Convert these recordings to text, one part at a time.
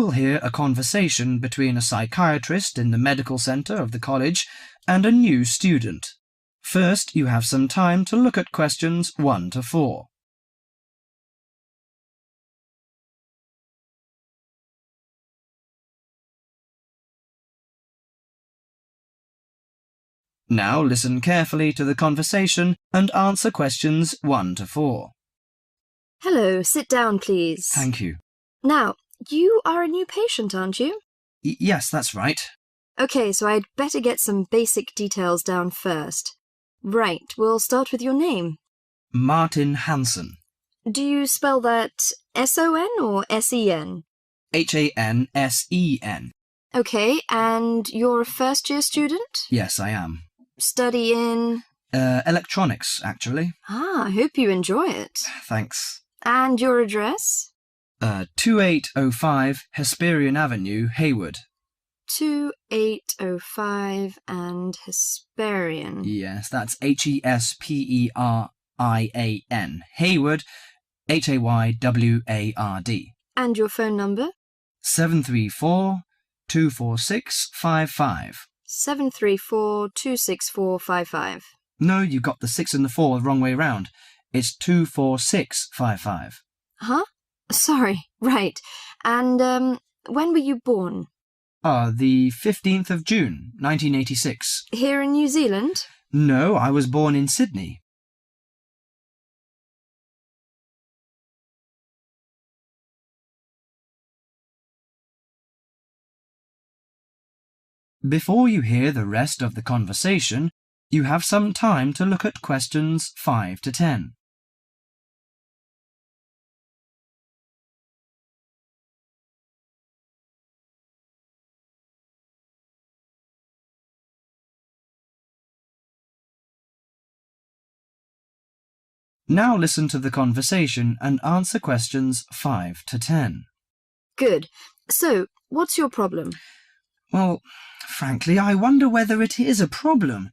will hear a conversation between a psychiatrist in the medical centre of the college and a new student. First, you have some time to look at questions 1 to 4. Now listen carefully to the conversation and answer questions 1 to 4. Hello, sit down, please. Thank you. Now, you are a new patient, aren't you? Yes, that's right. Okay, so I'd better get some basic details down first. Right, we'll start with your name. Martin Hansen. Do you spell that S-O-N or S-E-N? Hansen. Okay, and you're a first-year student? Yes, I am. Study in? Electronics, actually. Ah, I hope you enjoy it. Thanks. And your address? 2805 Hesperian Avenue, Hayward. 2805 and Hesperian. Yes, that's Hesperian. Hayward, Hayward. And your phone number? 734-246-55. 734-264-55. No, you got the 6 and the 4 the wrong way round. It's 24655. Huh? Sorry, right. And, when were you born? The 15th of June, 1986. Here in New Zealand? No, I was born in Sydney. Before you hear the rest of the conversation, you have some time to look at questions 5 to 10. Now listen to the conversation and answer questions 5 to 10. Good. So, what's your problem? Well, frankly, I wonder whether it is a problem.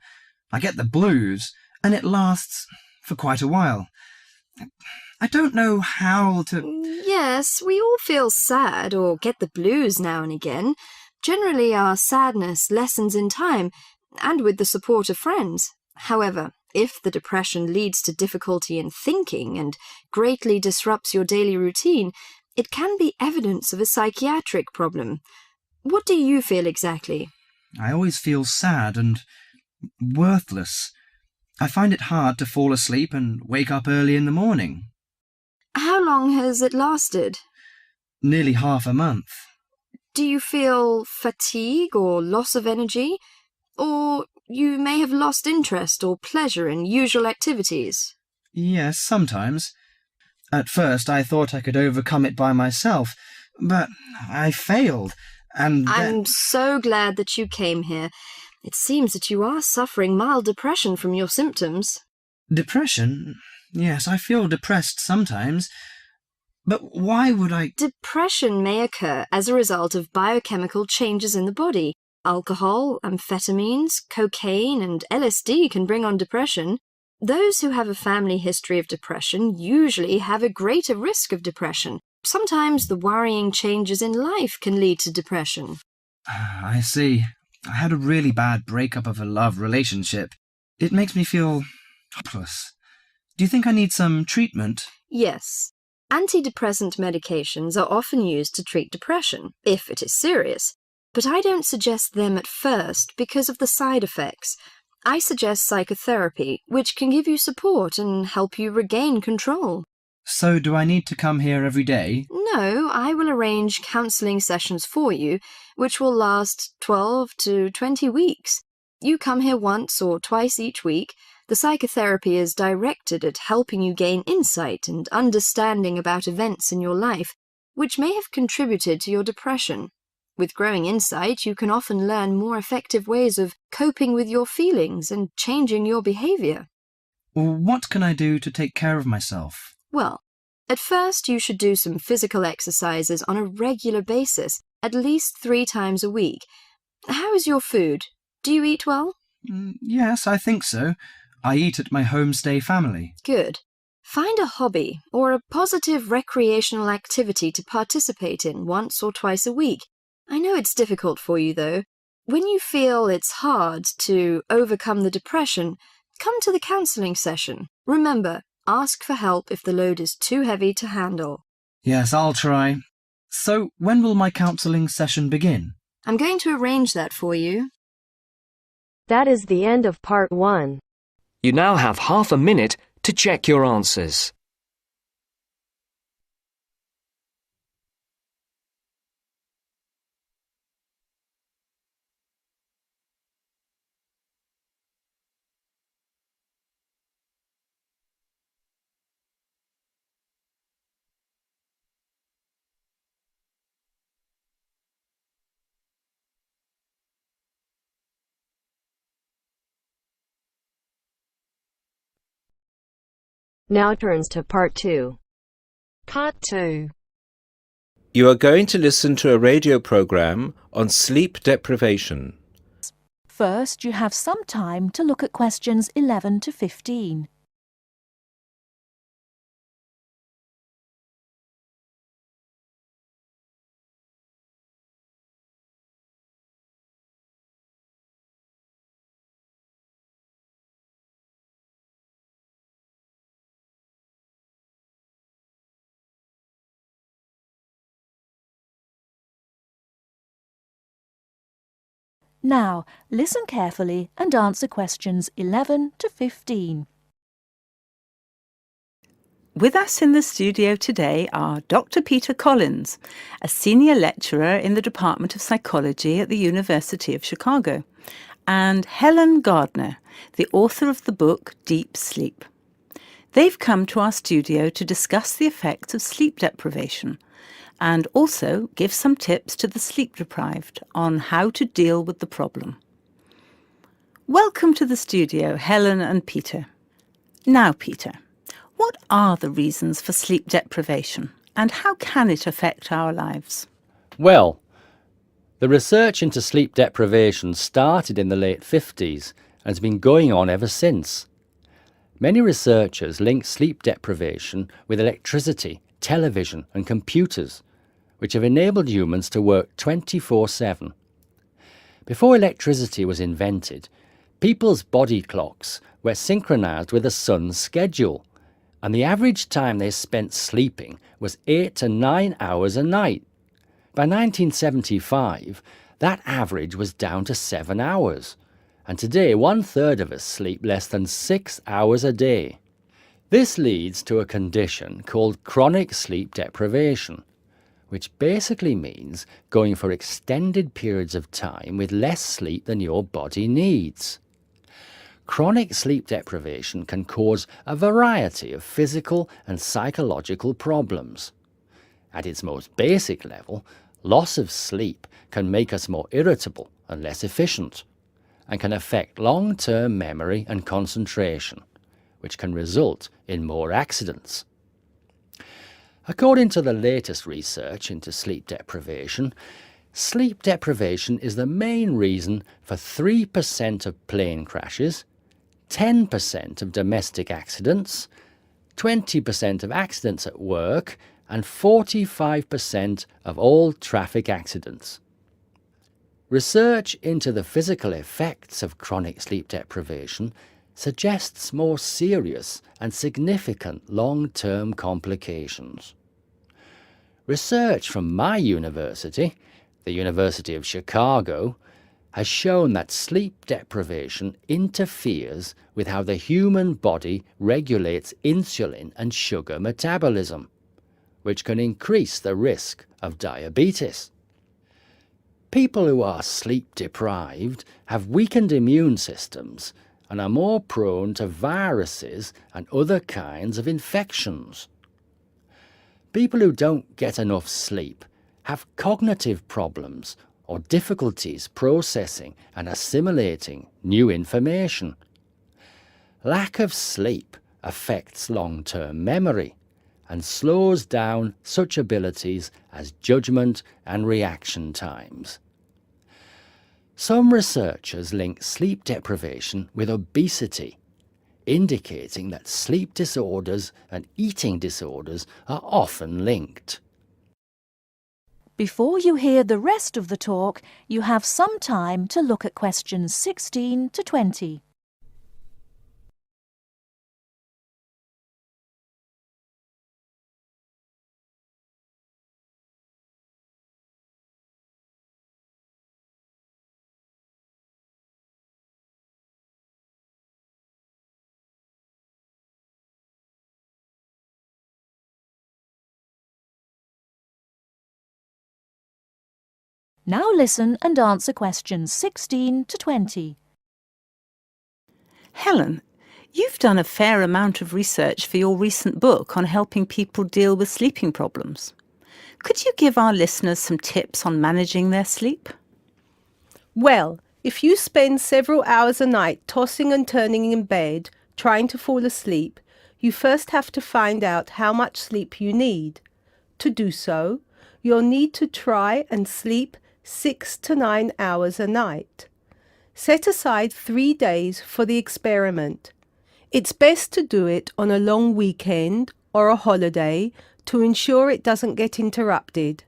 I get the blues, and it lasts for quite a while. I don't know how to... Yes, we all feel sad or get the blues now and again. Generally, our sadness lessens in time, and with the support of friends. However, if the depression leads to difficulty in thinking and greatly disrupts your daily routine, it can be evidence of a psychiatric problem. What do you feel exactly? I always feel sad and worthless. I find it hard to fall asleep and wake up early in the morning. How long has it lasted? Nearly half a month. Do you feel fatigue or loss of energy? Or you may have lost interest or pleasure in usual activities? Yes, sometimes. At first I thought I could overcome it by myself, but I failed, and I'm so glad that you came here. It seems that you are suffering mild depression from your symptoms. Depression? Yes, I feel depressed sometimes. But why would I... Depression may occur as a result of biochemical changes in the body. Alcohol, amphetamines, cocaine, and LSD can bring on depression. Those who have a family history of depression usually have a greater risk of depression. Sometimes the worrying changes in life can lead to depression. I see. I had a really bad breakup of a love relationship. It makes me feel hopeless. Do you think I need some treatment? Yes. Antidepressant medications are often used to treat depression, if it is serious. But I don't suggest them at first because of the side effects. I suggest psychotherapy, which can give you support and help you regain control. So do I need to come here every day? No, I will arrange counselling sessions for you, which will last 12 to 20 weeks. You come here once or twice each week. The psychotherapy is directed at helping you gain insight and understanding about events in your life, which may have contributed to your depression. With growing insight, you can often learn more effective ways of coping with your feelings and changing your behaviour. What can I do to take care of myself? Well, at first you should do some physical exercises on a regular basis, at least 3 times a week. How is your food? Do you eat well? Yes, I think so. I eat at my homestay family. Good. Find a hobby or a positive recreational activity to participate in once or twice a week. I know it's difficult for you, though. When you feel it's hard to overcome the depression, come to the counselling session. Remember, ask for help if the load is too heavy to handle. Yes, I'll try. So, when will my counselling session begin? I'm going to arrange that for you. That is the end of part 1. You now have half a minute to check your answers. Now turns to part 2. Part 2. You are going to listen to a radio program on sleep deprivation. First, you have some time to look at questions 11 to 15. Now, listen carefully and answer questions 11 to 15. With us in the studio today are Dr. Peter Collins, a senior lecturer in the Department of Psychology at the University of Chicago, and Helen Gardner, the author of the book Deep Sleep. They've come to our studio to discuss the effects of sleep deprivation and also give some tips to the sleep-deprived on how to deal with the problem. Welcome to the studio, Helen and Peter. Now, Peter, what are the reasons for sleep deprivation and how can it affect our lives? Well, the research into sleep deprivation started in the late 50s and has been going on ever since. Many researchers link sleep deprivation with electricity, television and computers, which have enabled humans to work 24/7. Before electricity was invented, people's body clocks were synchronized with the sun's schedule, and the average time they spent sleeping was 8 to 9 hours a night. By 1975, that average was down to 7 hours, and today 1/3 of us sleep less than 6 hours a day. This leads to a condition called chronic sleep deprivation, which basically means going for extended periods of time with less sleep than your body needs. Chronic sleep deprivation can cause a variety of physical and psychological problems. At its most basic level, loss of sleep can make us more irritable and less efficient, and can affect long-term memory and concentration, which can result in more accidents. According to the latest research into sleep deprivation is the main reason for 3% of plane crashes, 10% of domestic accidents, 20% of accidents at work, and 45% of all traffic accidents. Research into the physical effects of chronic sleep deprivation suggests more serious and significant long-term complications. Research from my university, the University of Chicago, has shown that sleep deprivation interferes with how the human body regulates insulin and sugar metabolism, which can increase the risk of diabetes. People who are sleep deprived have weakened immune systems and are more prone to viruses and other kinds of infections. People who don't get enough sleep have cognitive problems or difficulties processing and assimilating new information. Lack of sleep affects long-term memory and slows down such abilities as judgment and reaction times. Some researchers link sleep deprivation with obesity, indicating that sleep disorders and eating disorders are often linked. Before you hear the rest of the talk, you have some time to look at questions 16 to 20. Now listen and answer questions 16 to 20. Helen, you've done a fair amount of research for your recent book on helping people deal with sleeping problems. Could you give our listeners some tips on managing their sleep? Well, if you spend several hours a night tossing and turning in bed, trying to fall asleep, you first have to find out how much sleep you need. To do so, you'll need to try and sleep 6 to 9 hours a night. Set aside 3 days for the experiment. It's best to do it on a long weekend or a holiday to ensure it doesn't get interrupted.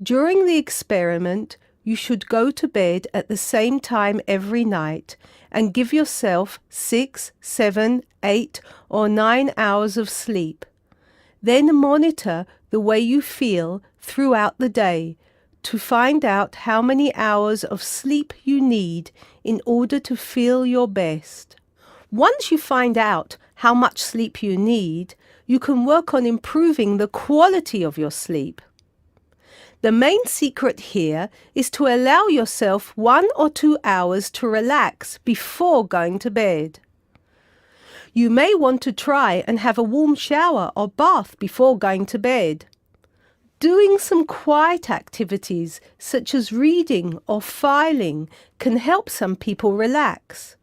During the experiment, you should go to bed at the same time every night and give yourself 6, 7, 8 or 9 hours of sleep. Then monitor the way you feel throughout the day to find out how many hours of sleep you need in order to feel your best. Once you find out how much sleep you need, you can work on improving the quality of your sleep. The main secret here is to allow yourself 1 or 2 hours to relax before going to bed. You may want to try and have a warm shower or bath before going to bed. Doing some quiet activities such as reading or filing can help some people relax.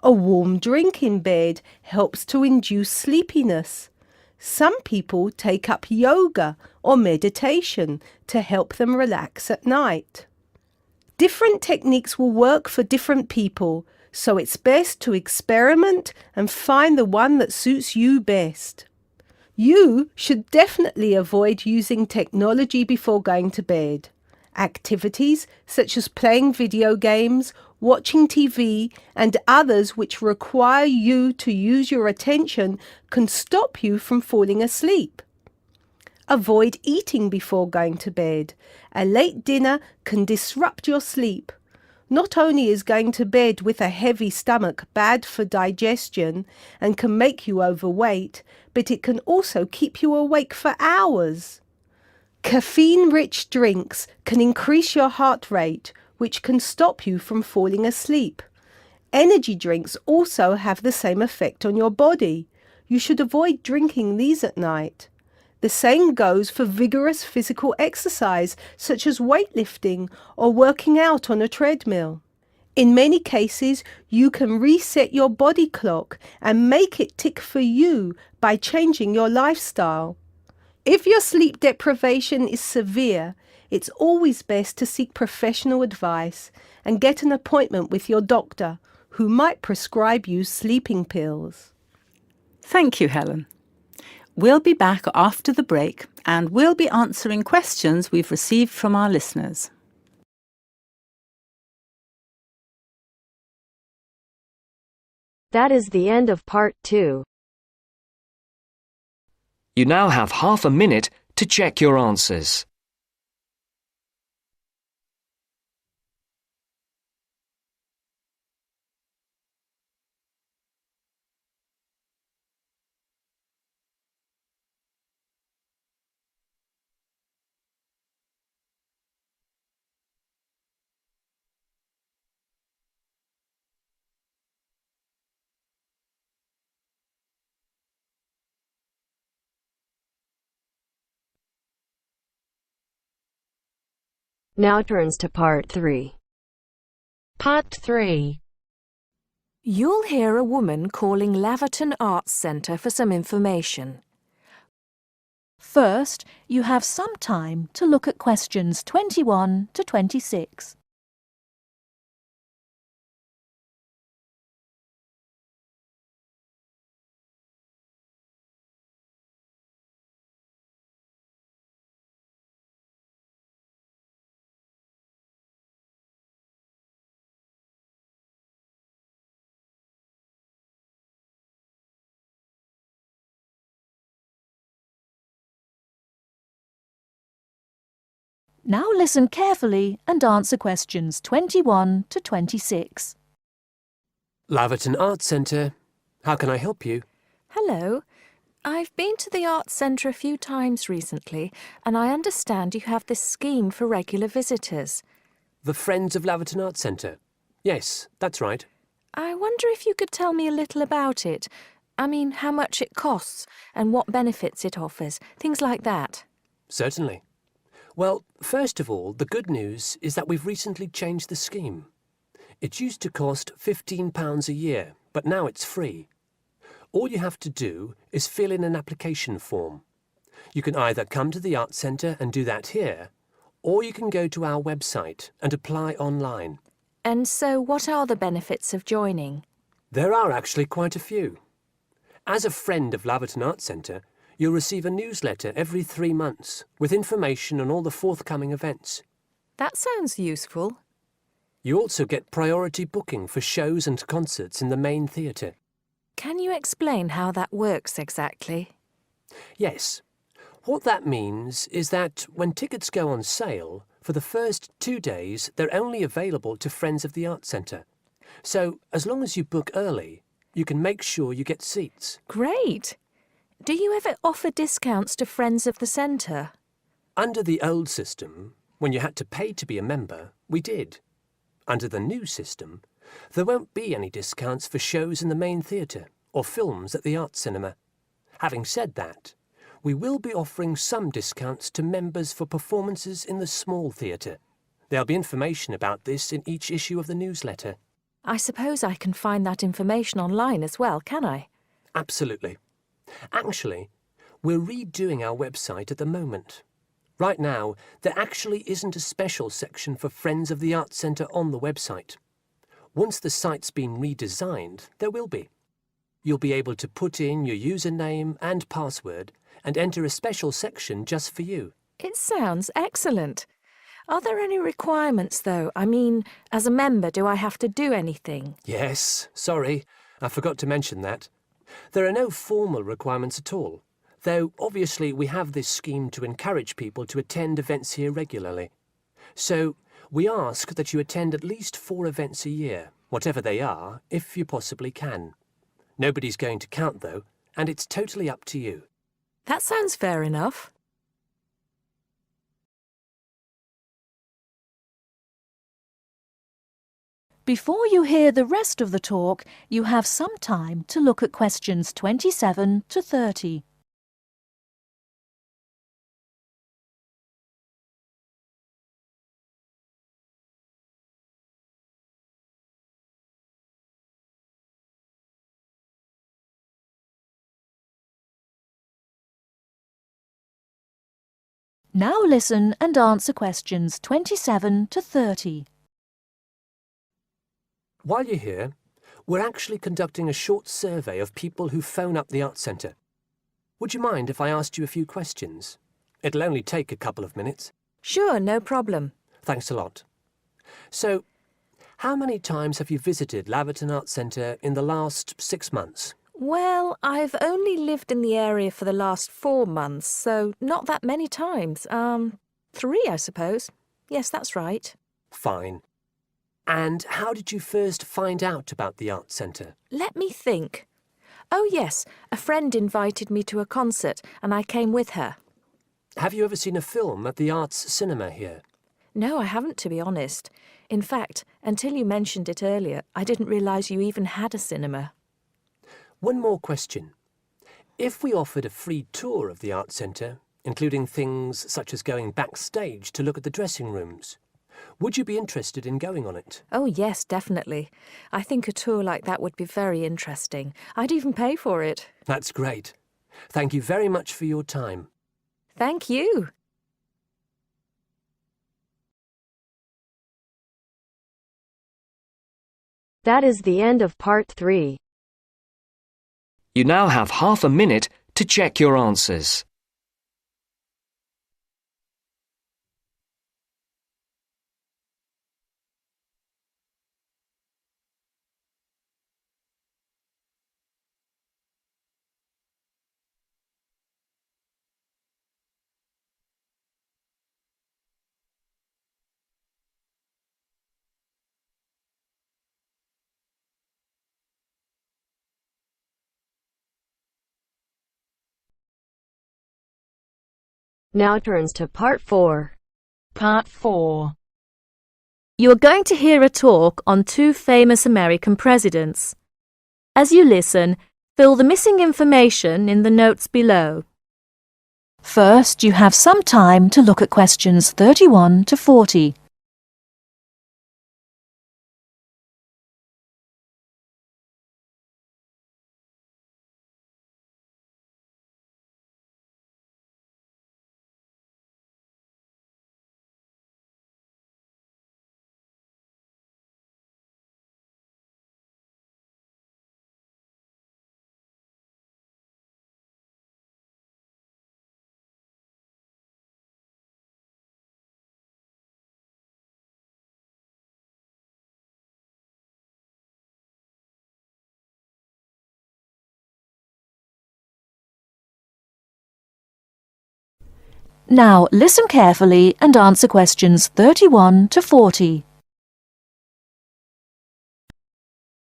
A warm drink in bed helps to induce sleepiness. Some people take up yoga or meditation to help them relax at night. Different techniques will work for different people, so it's best to experiment and find the one that suits you best. You should definitely avoid using technology before going to bed. Activities such as playing video games, watching TV, and others which require you to use your attention can stop you from falling asleep. Avoid eating before going to bed. A late dinner can disrupt your sleep. Not only is going to bed with a heavy stomach bad for digestion and can make you overweight, but it can also keep you awake for hours. Caffeine-rich drinks can increase your heart rate, which can stop you from falling asleep. Energy drinks also have the same effect on your body. You should avoid drinking these at night. The same goes for vigorous physical exercise, such as weightlifting or working out on a treadmill. In many cases, you can reset your body clock and make it tick for you by changing your lifestyle. If your sleep deprivation is severe, it's always best to seek professional advice and get an appointment with your doctor, who might prescribe you sleeping pills. Thank you, Helen. We'll be back after the break and we'll be answering questions we've received from our listeners. That is the end of part 2. You now have half a minute to check your answers. Now turns to part 3. Part 3. You'll hear a woman calling Laverton Arts Centre for some information. First, you have some time to look at questions 21 to 26. Now listen carefully and answer questions 21 to 26. Laverton Arts Centre. How can I help you? Hello. I've been to the Arts Centre a few times recently, and I understand you have this scheme for regular visitors. The Friends of Laverton Arts Centre. Yes, that's right. I wonder if you could tell me a little about it. I mean, how much it costs and what benefits it offers, things like that. Certainly. Well, first of all, the good news is that we've recently changed the scheme. It used to cost £15 a year, but now it's free. All you have to do is fill in an application form. You can either come to the Arts Centre and do that here, or you can go to our website and apply online. And so what are the benefits of joining? There are actually quite a few. As a friend of Laverton Arts Centre, you'll receive a newsletter every 3 months with information on all the forthcoming events. That sounds useful. You also get priority booking for shows and concerts in the main theatre. Can you explain how that works exactly? Yes. What that means is that when tickets go on sale, for the first 2 days they're only available to Friends of the Arts Centre. So, as long as you book early, you can make sure you get seats. Great! Do you ever offer discounts to Friends of the Centre? Under the old system, when you had to pay to be a member, we did. Under the new system, there won't be any discounts for shows in the main theatre or films at the Arts Cinema. Having said that, we will be offering some discounts to members for performances in the small theatre. There'll be information about this in each issue of the newsletter. I suppose I can find that information online as well, can I? Absolutely. Actually, we're redoing our website at the moment. Right now, there actually isn't a special section for Friends of the Arts Centre on the website. Once the site's been redesigned, there will be. You'll be able to put in your username and password and enter a special section just for you. It sounds excellent. Are there any requirements, though? I mean, as a member, do I have to do anything? Yes, sorry, I forgot to mention that. There are no formal requirements at all, though obviously we have this scheme to encourage people to attend events here regularly. So we ask that you attend at least 4 events a year, whatever they are, if you possibly can. Nobody's going to count, though, and it's totally up to you. That sounds fair enough. Before you hear the rest of the talk, you have some time to look at questions 27 to 30. Now listen and answer questions 27 to 30. While you're here, we're actually conducting a short survey of people who phone up the Arts Centre. Would you mind if I asked you a few questions? It'll only take a couple of minutes. Sure, no problem. Thanks a lot. So, how many times have you visited Laverton Arts Centre in the last 6 months? Well, I've only lived in the area for the last 4 months, so not that many times. 3, I suppose. Yes, that's right. Fine. And how did you first find out about the Arts Centre? Let me think. Oh, yes, a friend invited me to a concert, and I came with her. Have you ever seen a film at the Arts Cinema here? No, I haven't, to be honest. In fact, until you mentioned it earlier, I didn't realise you even had a cinema. One more question. If we offered a free tour of the Arts Centre, including things such as going backstage to look at the dressing rooms, would you be interested in going on it? Oh, yes, definitely. I think a tour like that would be very interesting. I'd even pay for it. That's great. Thank you very much for your time. Thank you. That is the end of part 3. You now have half a minute to check your answers. Now turns to Part 4. Part 4. You are going to hear a talk on 2 famous American presidents. As you listen, fill the missing information in the notes below. First, you have some time to look at questions 31 to 40. Now listen carefully and answer questions 31 to 40.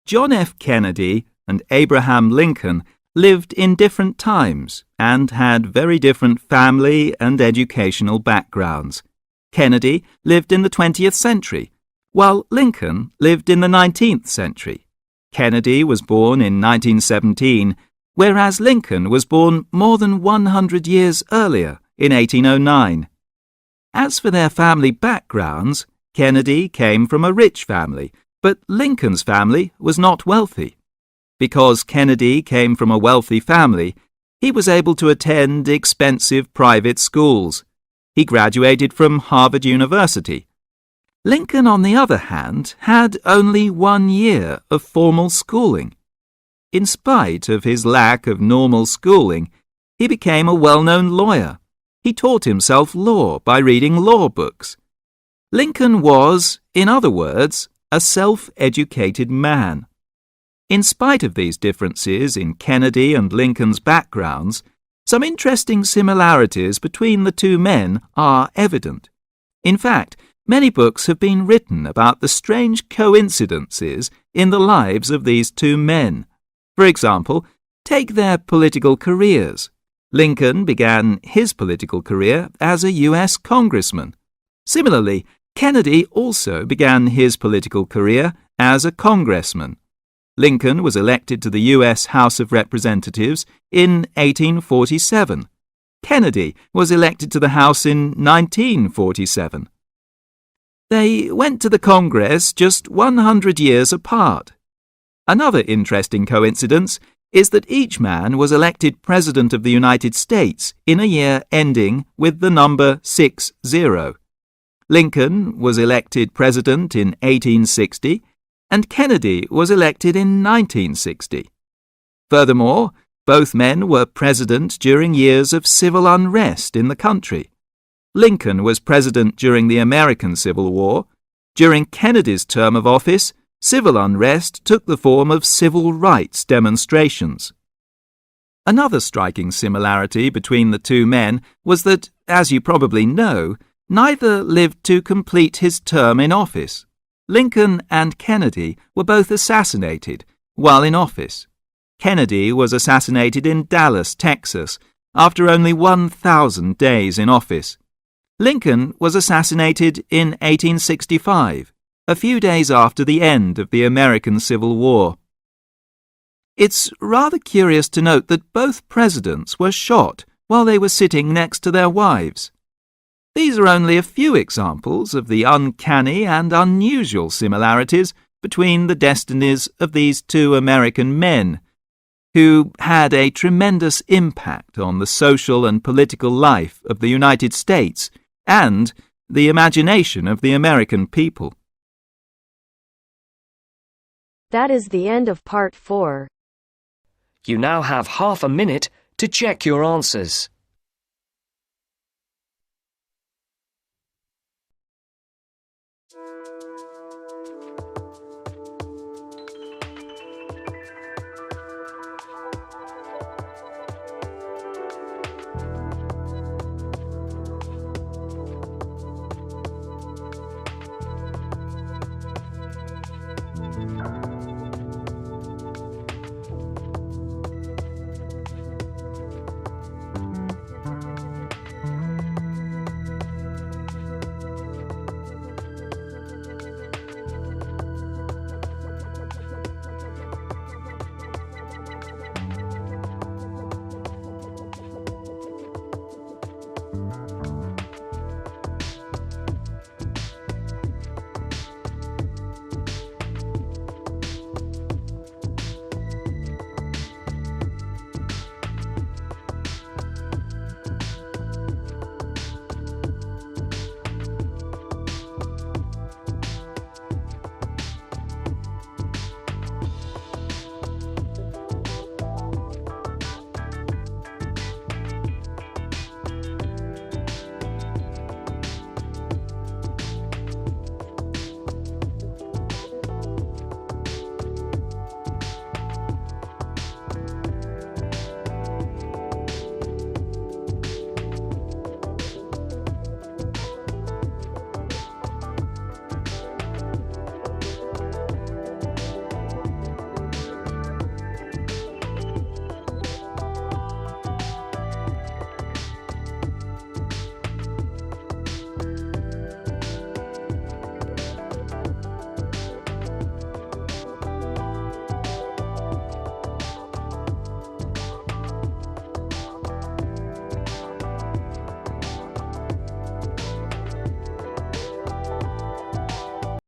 John F. Kennedy and Abraham Lincoln lived in different times and had very different family and educational backgrounds. Kennedy lived in the 20th century, while Lincoln lived in the 19th century. Kennedy was born in 1917, whereas Lincoln was born more than 100 years earlier, in 1809. As for their family backgrounds, Kennedy came from a rich family, but Lincoln's family was not wealthy. Because Kennedy came from a wealthy family, he was able to attend expensive private schools. He graduated from Harvard University. Lincoln, on the other hand, had only 1 year of formal schooling. In spite of his lack of normal schooling, he became a well-known lawyer. He taught himself law by reading law books. Lincoln was, in other words, a self-educated man. In spite of these differences in Kennedy and Lincoln's backgrounds, some interesting similarities between the 2 men are evident. In fact, many books have been written about the strange coincidences in the lives of these 2 men. For example, take their political careers. Lincoln began his political career as a U.S. congressman. Similarly, Kennedy also began his political career as a congressman. Lincoln was elected to the U.S. House of Representatives in 1847. Kennedy was elected to the House in 1947. They went to the Congress just 100 years apart. Another interesting coincidence is that each man was elected President of the United States in a year ending with the number 60. Lincoln was elected President in 1860 and Kennedy was elected in 1960. Furthermore, both men were president during years of civil unrest in the country. Lincoln was president during the American Civil War. During Kennedy's term of office, civil unrest took the form of civil rights demonstrations. Another striking similarity between the 2 men was that, as you probably know, neither lived to complete his term in office. Lincoln and Kennedy were both assassinated while in office. Kennedy was assassinated in Dallas, Texas, after only 1,000 days in office. Lincoln was assassinated in 1865. A few days after the end of the American Civil War. It's rather curious to note that both presidents were shot while they were sitting next to their wives. These are only a few examples of the uncanny and unusual similarities between the destinies of these 2 American men, who had a tremendous impact on the social and political life of the United States and the imagination of the American people. That is the end of Part 4. You now have half a minute to check your answers.